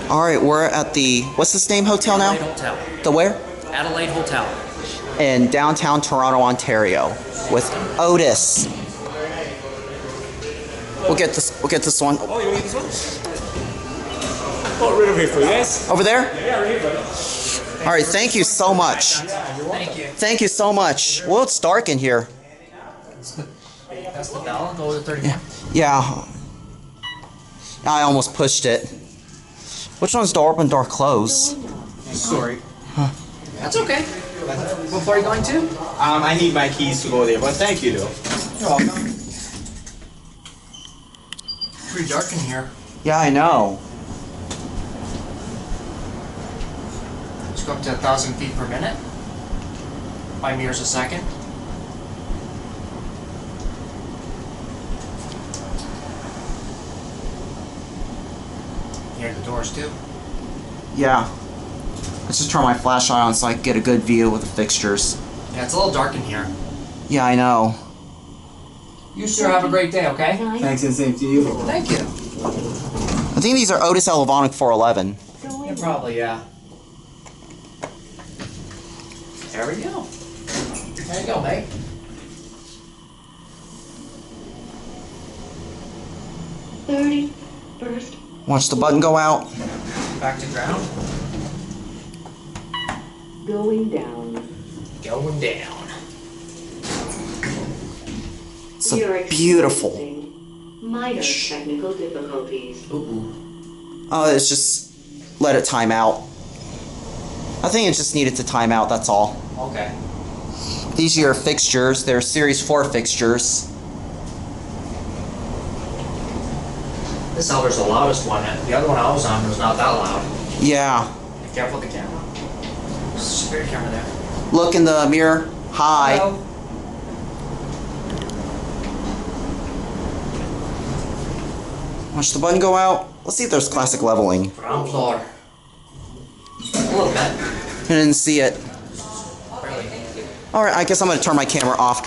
Alright, we're at the, what's this name hotel now? Adelaide Hotel. The where? Adelaide Hotel. In downtown Toronto, Ontario, with Otis. We'll get this one. Oh, you need this one? Oh, right over here for you guys. Over there? Yeah, right here, buddy. Alright, thank you so much. Thank you. Thank you so much. Well, it's dark in here. That's the bell. Go to 31. Yeah. I almost pushed it. Which one's door open, door close? Sorry. That's okay. What are you going to? I need my keys to go there, but thank you, though. You're welcome. Pretty dark in here. Yeah, I know. Let's go up to 1,000 feet per minute. 5 meters a second. Near the doors too. Yeah. Let's just turn my flashlight on so I can get a good view with the fixtures. Yeah, it's a little dark in here. Yeah, I know. You sure have a great day, okay? Thanks, and same to you. Thank you. I think these are Otis Elevonic 411. Yeah, probably, yeah. There we go. There you go, mate. First. Watch the button go out. Back to ground. Going down. Going down. It's a beautiful. Minor technical difficulties. Ooh. Oh, it's just let it time out. I think it just needed to time out, that's all. Okay. These are your fixtures. They're Series 4 fixtures. This elevator's the loudest one. The other one I was on was not that loud. Yeah. Be careful with the camera. Spirit camera there. Look in the mirror. Hi. Hello. Watch the button go out. Let's see if there's classic leveling. Ground floor. A little bit. I didn't see it. Barely. Alright, I guess I'm going to turn my camera off.